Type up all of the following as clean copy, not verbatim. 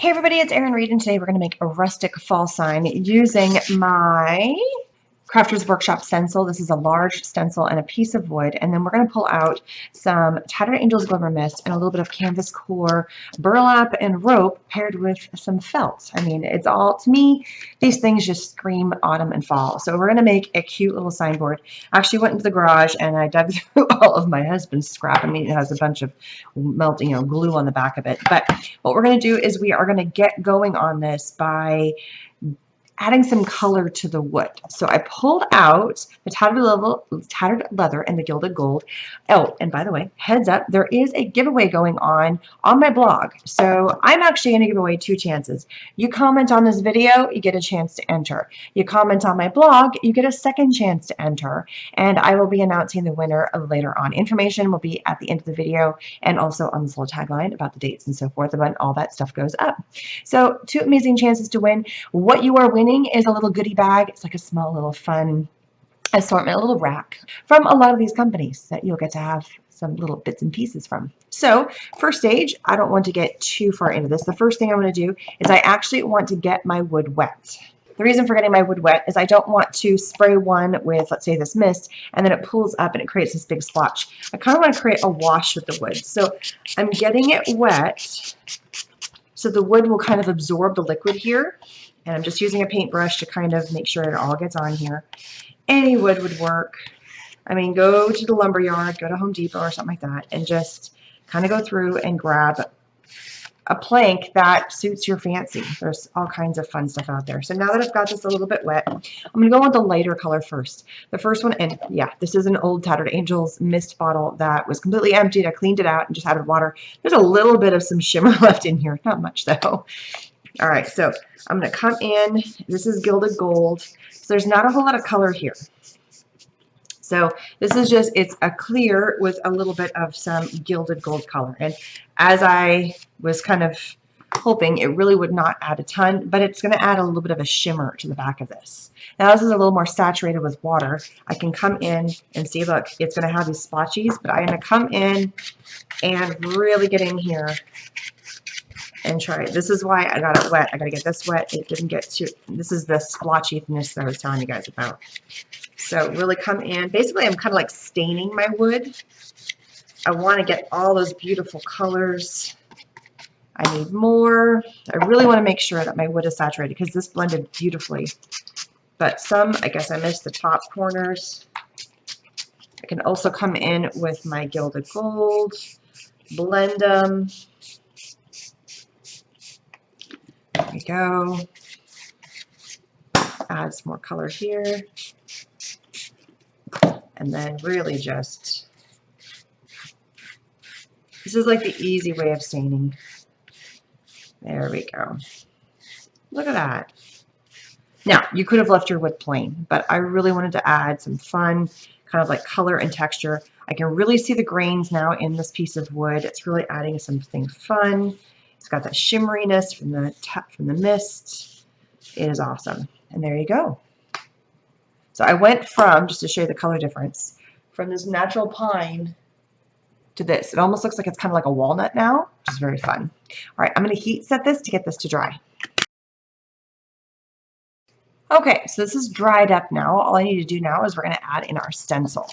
Hey everybody, it's Erin Reed, and today we're going to make a rustic fall sign using my Crafter's Workshop stencil. This is a large stencil and a piece of wood, and then we're going to pull out some Tattered Angels Glimmer Mist and a little bit of canvas core burlap and rope paired with some felt. I mean, it's all, to me, these things just scream autumn and fall. So we're going to make a cute little signboard. I actually went into the garage and I dug through all of my husband's scrap. I mean, it has a bunch of melting, glue on the back of it. But what we're going to do is we are going to get going on this by adding some color to the wood. So I pulled out the tattered leather and the gilded gold. Oh, and by the way, heads up, there is a giveaway going on my blog. So I'm actually going to give away 2 chances. You comment on this video, you get a chance to enter. You comment on my blog, you get a second chance to enter. And I will be announcing the winner later on. Information will be at the end of the video and also on this little tagline about the dates and so forth, and when all that stuff goes up. So 2 amazing chances to win. What you are winning is a little goodie bag. It's like a small little fun assortment, a little rack from a lot of these companies that you'll get to have some little bits and pieces from. So first stage, I don't want to get too far into this. The first thing I'm going to do is I actually want to get my wood wet. The reason for getting my wood wet is I don't want to spray one with, let's say, this mist, and then it pulls up and it creates this big splotch. I kind of want to create a wash with the wood. So I'm getting it wet so the wood will kind of absorb the liquid here. And I'm just using a paintbrush to kind of make sure it all gets on here. Any wood would work. I mean, go to the lumber yard, go to Home Depot or something like that, and just kind of go through and grab a plank that suits your fancy. There's all kinds of fun stuff out there. So now that I've got this a little bit wet, I'm going to go with the lighter color first. The first one, and yeah, this is an old Tattered Angels mist bottle that was completely emptied. I cleaned it out and just added water. There's a little bit of some shimmer left in here. Not much though. All right, so I'm going to come in. This is gilded gold. So there's not a whole lot of color here. So this is just, it's a clear with a little bit of some gilded gold color. And as I was kind of hoping, it really would not add a ton, but it's going to add a little bit of a shimmer to the back of this. Now this is a little more saturated with water. I can come in and see, look, it's going to have these splotchies, but I'm going to come in and really get in here and try it. This is why I got it wet. I got to get this wet. It didn't get too, this is the splotchiness that I was telling you guys about. So really come in. Basically, I'm kind of like staining my wood. I want to get all those beautiful colors. I need more. I really want to make sure that my wood is saturated because this blended beautifully. But some, I guess I missed the top corners. I can also come in with my gilded gold, blend them. There we go. Add some more color here. And then really just, this is like the easy way of staining. There we go. Look at that. Now, you could have left your wood plain, but I really wanted to add some fun, kind of like color and texture. I can really see the grains now in this piece of wood. It's really adding something fun. It's got that shimmeriness from the mist. It is awesome. And there you go. So I went from, just to show you the color difference, from this natural pine to this. It almost looks like it's kind of like a walnut now, which is very fun. All right, I'm going to heat set this to get this to dry. Okay, so this is dried up now. All I need to do now is we're going to add in our stencil.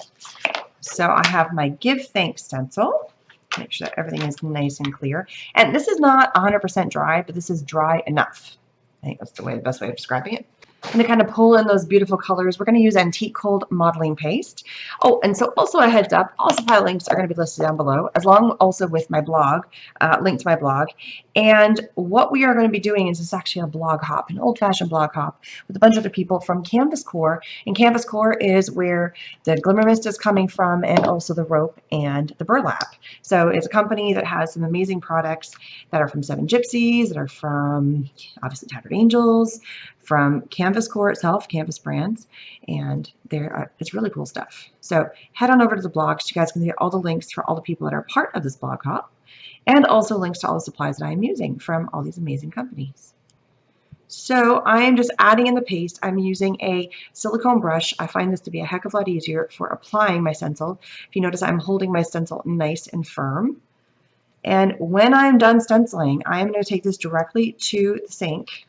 So I have my Give Thanks stencil. Make sure that everything is nice and clear. And this is not 100% dry, but this is dry enough. I think that's the best way of describing it. I'm going to kind of pull in those beautiful colors. We're going to use Antique Gold modeling paste. Oh, and so also a heads up, all supply links are going to be listed down below, as long also with my blog, link to my blog. And what we are going to be doing is, this is actually a blog hop, an old-fashioned blog hop with a bunch of other people from Canvas Core. And Canvas Core is where the Glimmer Mist is coming from, and also the rope and the burlap. So it's a company that has some amazing products that are from Seven Gypsies, that are from obviously Tattered Angels, from Canvas Core itself, Canvas brands, and it's really cool stuff. So head on over to the blog so you guys can get all the links for all the people that are part of this blog hop, and also links to all the supplies that I am using from all these amazing companies. So I am just adding in the paste. I'm using a silicone brush. I find this to be a heck of a lot easier for applying my stencil. If you notice, I'm holding my stencil nice and firm. And when I'm done stenciling, I am going to take this directly to the sink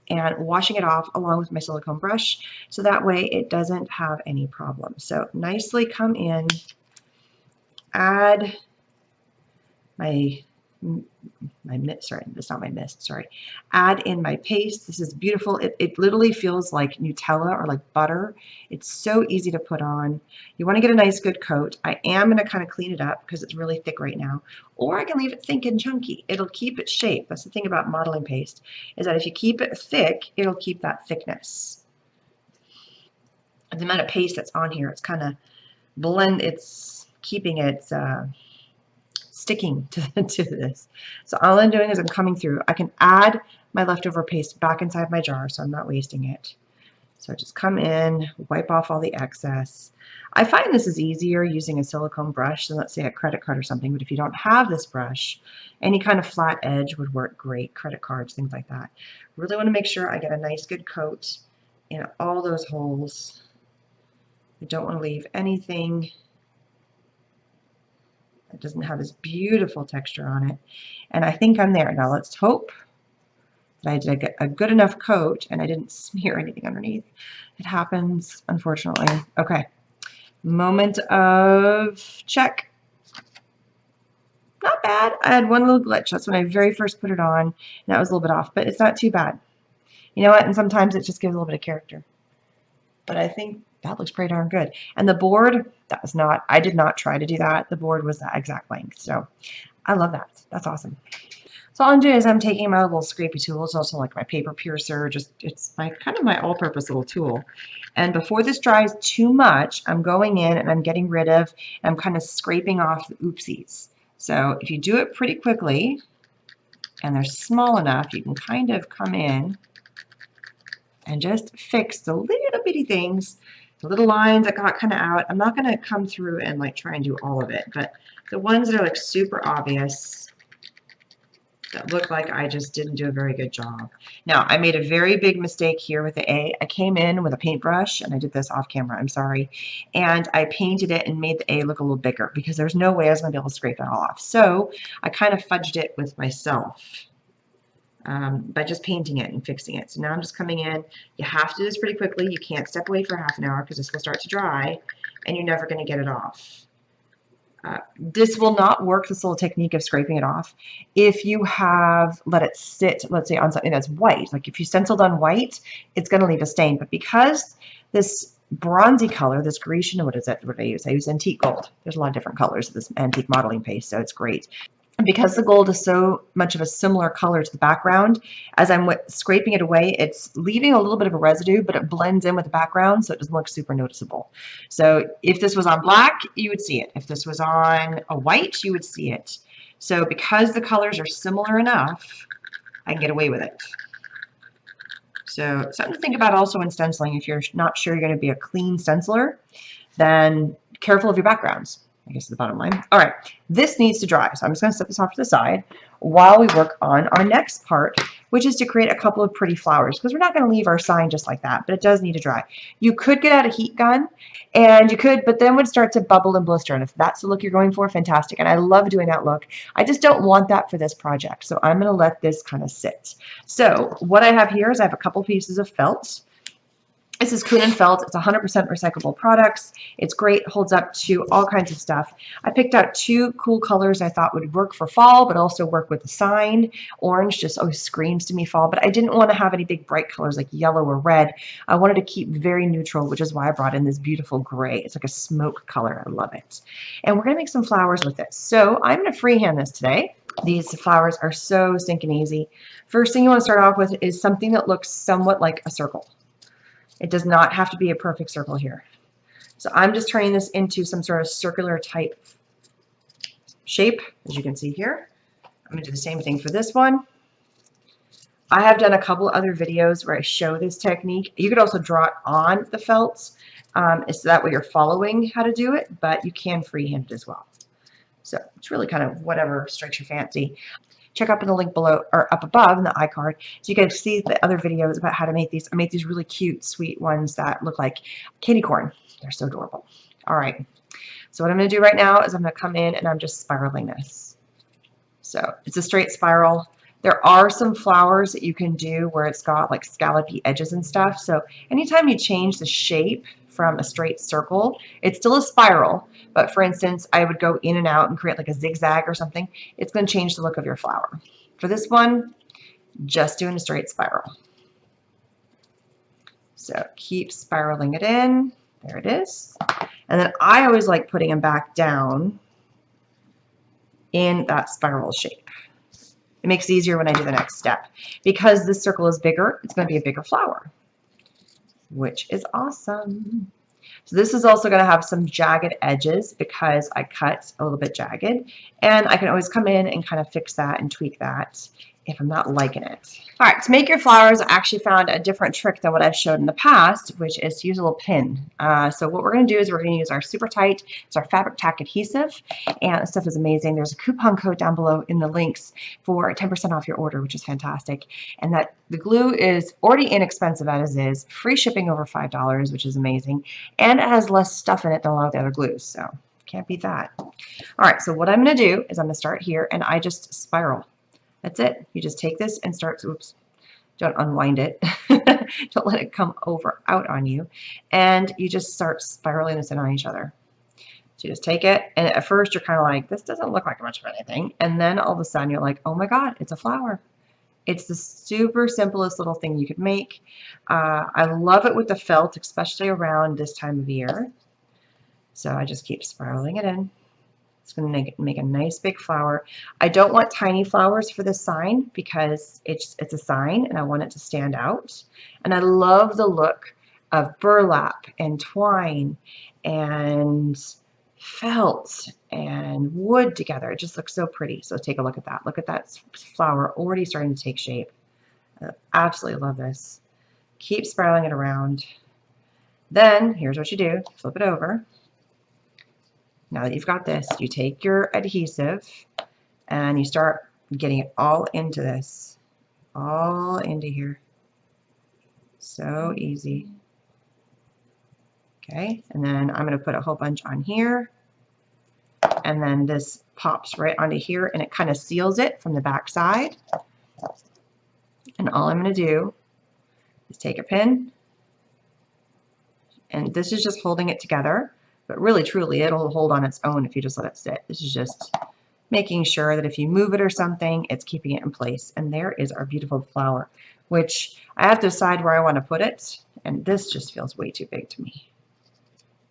and washing it off along with my silicone brush, so that way it doesn't have any problems. So nicely come in, add my sorry, that's not my mist, sorry. Add in my paste. This is beautiful. It literally feels like Nutella or like butter. It's so easy to put on. You want to get a nice good coat. I am going to kind of clean it up because it's really thick right now. Or I can leave it thick and chunky. It'll keep its shape. That's the thing about modeling paste, is that if you keep it thick, it'll keep that thickness. And the amount of paste that's on here, it's kind of it's keeping it sticking to this. So all I'm doing is I'm coming through. I can add my leftover paste back inside my jar so I'm not wasting it. So just come in, wipe off all the excess. I find this is easier using a silicone brush than, let's say, a credit card or something, but if you don't have this brush, any kind of flat edge would work great, credit cards, things like that. Really want to make sure I get a nice good coat in all those holes. I don't want to leave anything it doesn't have this beautiful texture on it. And I think I'm there. Now let's hope that I did a good enough coat and I didn't smear anything underneath. It happens, unfortunately. Okay, moment of check. Not bad. I had one little glitch. That's when I very first put it on, and that was a little bit off, but it's not too bad. You know what? And sometimes it just gives a little bit of character. But I think that looks pretty darn good. And the board, that was not, I did not try to do that. The board was that exact length. So I love that. That's awesome. So all I'm doing is I'm taking my little scrapey tool. It's also like my paper piercer. Just, it's my kind of my all-purpose little tool. And before this dries too much, I'm going in and I'm getting rid of, and I'm kind of scraping off the oopsies. So if you do it pretty quickly and they're small enough, you can kind of come in and just fix the little bitty things, the little lines that got kind of out. I'm not going to come through and like try and do all of it, but the ones that are like super obvious, that look like I just didn't do a very good job. Now, I made a very big mistake here with the A. I came in with a paintbrush, and I did this off camera, I'm sorry, and I painted it and made the A look a little bigger because there's no way I was going to be able to scrape that all off. So I kind of fudged it with myself by just painting it and fixing it. So now I'm just coming in. You have to do this pretty quickly. You can't step away for half an hour because this will start to dry, and you're never going to get it off. This will not work, this little technique of scraping it off, if you have let it sit, let's say, on something that's white. Like if you stenciled on white, it's going to leave a stain. But because this bronzy color, this Grecian, what is it? What do I use? I use antique gold. There's a lot of different colors of this antique modeling paste, so it's great. And because the gold is so much of a similar color to the background, as I'm scraping it away, it's leaving a little bit of a residue, but it blends in with the background, so it doesn't look super noticeable. So if this was on black, you would see it. If this was on a white, you would see it. So because the colors are similar enough, I can get away with it. So something to think about also when stenciling. If you're not sure you're going to be a clean stenciler, then careful of your backgrounds. I guess the bottom line. All right, this needs to dry. So I'm just going to set this off to the side while we work on our next part, which is to create a couple of pretty flowers, because we're not going to leave our sign just like that, but it does need to dry. You could get out a heat gun, and you could, but then would start to bubble and blister. And if that's the look you're going for, fantastic. And I love doing that look. I just don't want that for this project. So I'm going to let this kind of sit. So what I have here is I have a couple pieces of felt. This is Kuhn & Felt. It's 100% recyclable products. It's great, holds up to all kinds of stuff. I picked out two cool colors I thought would work for fall, but also work with the sign. Orange just always screams to me fall, but I didn't want to have any big bright colors like yellow or red. I wanted to keep very neutral, which is why I brought in this beautiful gray. It's like a smoke color. I love it. And we're going to make some flowers with it. So I'm going to freehand this today. These flowers are so stinking easy. First thing you want to start off with is something that looks somewhat like a circle. It does not have to be a perfect circle here. So I'm just turning this into some sort of circular type shape, as you can see here. I'm going to do the same thing for this one. I have done a couple other videos where I show this technique. You could also draw it on the felts, so that way you're following how to do it, but you can freehand it as well. So it's really kind of whatever strikes your fancy. Check up in the link below or up above in the iCard so you can see the other videos about how to make these. I made these really cute, sweet ones that look like candy corn. They're so adorable. All right. So what I'm going to do right now is I'm going to come in and I'm just spiraling this. So it's a straight spiral. There are some flowers that you can do where it's got like scallopy edges and stuff. So anytime you change the shape from a straight circle, it's still a spiral. But for instance, I would go in and out and create like a zigzag or something. It's going to change the look of your flower. For this one, just doing a straight spiral. So keep spiraling it in. There it is. And then I always like putting them back down in that spiral shape. It makes it easier when I do the next step. Because this circle is bigger, it's going to be a bigger flower, which is awesome. So this is also going to have some jagged edges because I cut a little bit jagged. And I can always come in and kind of fix that and tweak that if I'm not liking it. All right, to make your flowers, I actually found a different trick than what I've showed in the past, which is to use a little pin. So what we're going to do is we're going to use our Super Tight. It's our fabric tack adhesive, and this stuff is amazing. There's a coupon code down below in the links for 10% off your order, which is fantastic. And that the glue is already inexpensive as is, free shipping over $5, which is amazing, and it has less stuff in it than a lot of the other glues, so can't beat that. All right, so what I'm going to do is I'm going to start here, and I just spiral. That's it. You just take this and start, oops, don't unwind it. Don't let it come out on you. And you just start spiraling this in on each other. So you just take it, and at first you're kind of like, this doesn't look like much of anything. And then all of a sudden you're like, oh my God, it's a flower. It's the super simplest little thing you could make. I love it with the felt, especially around this time of year. So I just keep spiraling it in. It's going to make a nice big flower. I don't want tiny flowers for this sign because it's a sign and I want it to stand out. And I love the look of burlap and twine and felt and wood together. It just looks so pretty. So take a look at that. Look at that flower already starting to take shape. I absolutely love this. Keep spiraling it around. Then here's what you do. Flip it over. Now that you've got this, you take your adhesive and you start getting it all into this, all into here. So easy. Okay, and then I'm going to put a whole bunch on here. And then this pops right onto here and it kind of seals it from the back side. And all I'm going to do is take a pin. And this is just holding it together. But really, truly, it'll hold on its own if you just let it sit. This is just making sure that if you move it or something, it's keeping it in place. And there is our beautiful flower, which I have to decide where I want to put it. And this just feels way too big to me.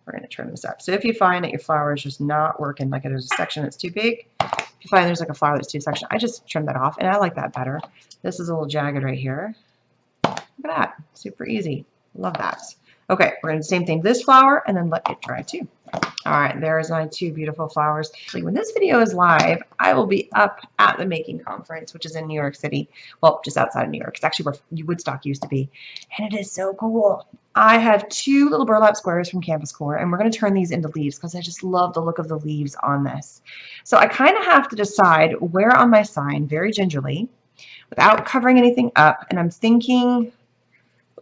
We're going to trim this up. So if you find that your flower is just not working, like there's a section that's too big, if you find there's like a flower that's too section, I just trim that off. And I like that better. This is a little jagged right here. Look at that. Super easy. Love that. Okay, we're going to do the same thing with this flower and then let it dry too. All right, there's my two beautiful flowers. When this video is live, I will be up at the Making Conference, which is in New York City. Well, just outside of New York. It's actually where Woodstock used to be. And it is so cool. I have two little burlap squares from Campus Core, and we're going to turn these into leaves because I just love the look of the leaves on this. So I kind of have to decide where on my sign, very gingerly, without covering anything up. And I'm thinking,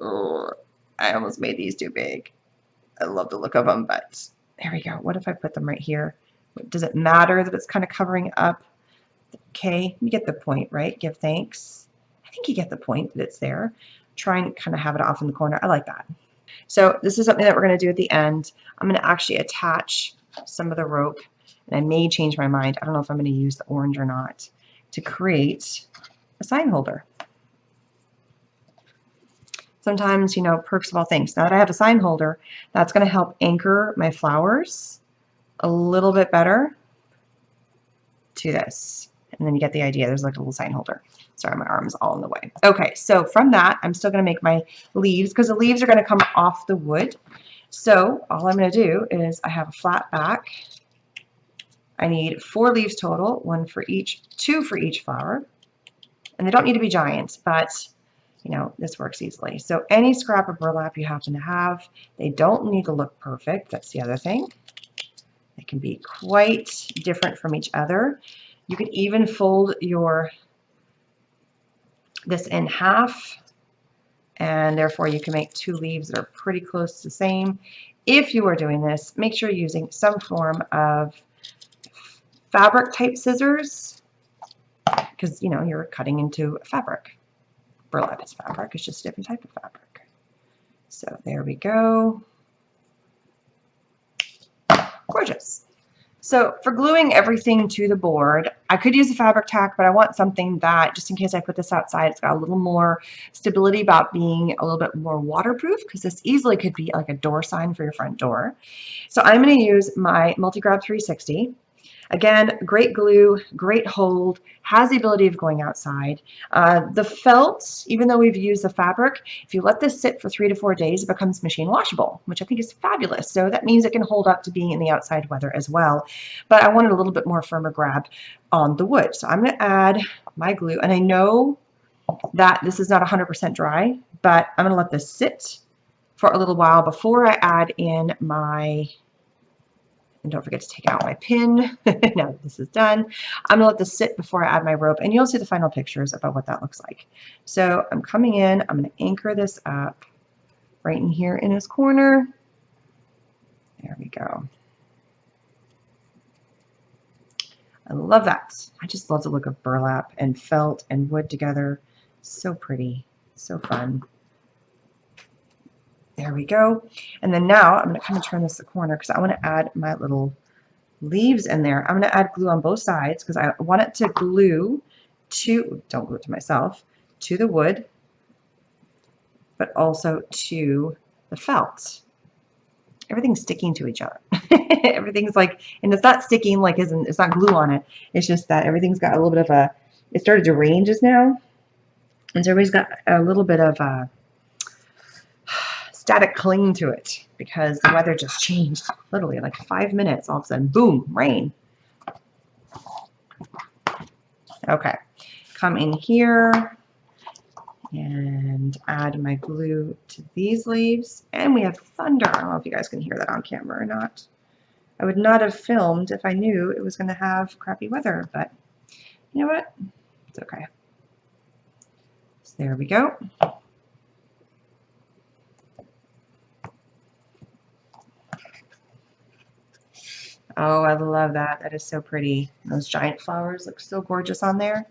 oh, I almost made these too big. I love the look of them, but there we go. What if I put them right here? Does it matter that it's kind of covering up? Okay, you get the point, right? Give thanks. I think you get the point that it's there. Try and kind of have it off in the corner. I like that. So this is something that we're going to do at the end. I'm going to actually attach some of the rope, and I may change my mind. I don't know if I'm going to use the orange or not to create a sign holder. Sometimes, you know, perks of all things. Now that I have a sign holder, that's going to help anchor my flowers a little bit better to this. And then you get the idea. There's like a little sign holder. Sorry, my arm's all in the way. Okay, so from that, I'm still going to make my leaves because the leaves are going to come off the wood. So all I'm going to do is I have a flat back. I need 4 leaves total, 2 for each flower. And they don't need to be giant, but you know, this works easily. So any scrap of burlap you happen to have, they don't need to look perfect. That's the other thing. They can be quite different from each other. You could even fold this in half, and therefore you can make 2 leaves that are pretty close to the same. if you are doing this, make sure you're using some form of fabric type scissors, because you know you're cutting into fabric. Burlap is fabric, it's just a different type of fabric. So there we go. Gorgeous. So for gluing everything to the board, I could use a fabric tack, but I want something that, just in case I put this outside, it's got a little more stability about being a little bit more waterproof, because this easily could be like a door sign for your front door. So I'm going to use my Multi-Grab 360. Again, great glue, great hold, has the ability of going outside. The felt, even though we've used the fabric, if you let this sit for 3 to 4 days, it becomes machine washable, which I think is fabulous. So that means it can hold up to being in the outside weather as well. But I wanted a little bit more firmer grab on the wood. So I'm going to add my glue, and I know that this is not 100% dry, but I'm going to let this sit for a little while before I add in my... And don't forget to take out my pin. Now that this is done, I'm going to let this sit before I add my rope, and you'll see the final pictures about what that looks like. So I'm coming in, I'm going to anchor this up right in here in his corner. There we go. I love that. I just love the look of burlap and felt and wood together. So pretty, so fun. There we go. And then now I'm going to kind of turn this the corner because I want to add my little leaves in there. I'm going to add glue on both sides because I want it to glue to, don't glue it to myself, to the wood, but also to the felt. Everything's sticking to each other. Everything's like, and it's not sticking like it's not glue on it. It's just that everything's got a little bit of a, it started to rain just now. And so everybody's got a little bit of a static cling to it because the weather just changed literally like 5 minutes. All of a sudden, boom, rain. Okay, come in here and add my glue to these leaves. And we have thunder. I don't know if you guys can hear that on camera or not. I would not have filmed if I knew it was going to have crappy weather, but you know what? It's okay. So there we go. Oh, I love that. That is so pretty. Those giant flowers look so gorgeous on there.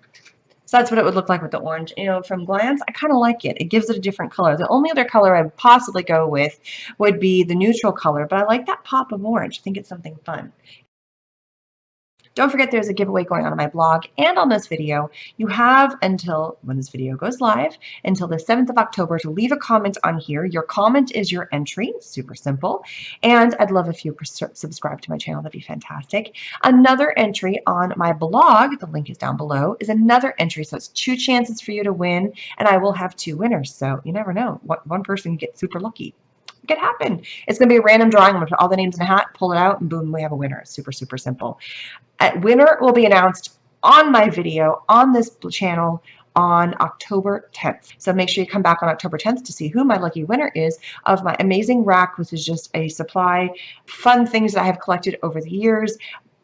So that's what it would look like with the orange. You know, from glance, I kind of like it. It gives it a different color. The only other color I'd possibly go with would be the neutral color, but I like that pop of orange. I think it's something fun. Don't forget there's a giveaway going on my blog and on this video. You have until, when this video goes live, until the 7th of October to leave a comment on here. Your comment is your entry. Super simple. And I'd love if you subscribe to my channel. That'd be fantastic. Another entry on my blog, the link is down below, is another entry. So it's 2 chances for you to win, and I will have 2 winners. So you never know. One person can get super lucky. It could happen. It's going to be a random drawing. I'm going to put all the names in a hat, pull it out, and boom, we have a winner. It's super, super simple. A winner will be announced on my video on this channel on October 10th. So make sure you come back on October 10th to see who my lucky winner is of my amazing rack, which is just a supply, fun things that I have collected over the years,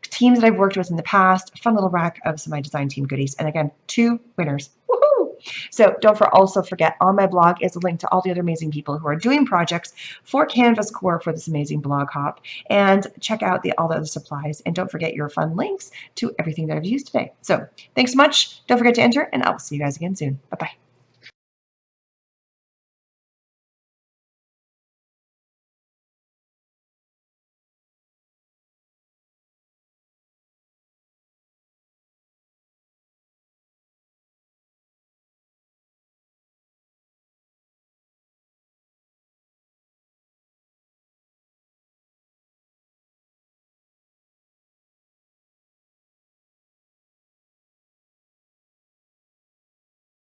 teams that I've worked with in the past, fun little rack of some of my design team goodies. And again, 2 winners. Woohoo! So don't also forget, on my blog is a link to all the other amazing people who are doing projects for Canvas Core for this amazing blog hop. And check out all the other supplies. And don't forget your fun links to everything that I've used today. So thanks so much. Don't forget to enter, and I'll see you guys again soon. Bye-bye.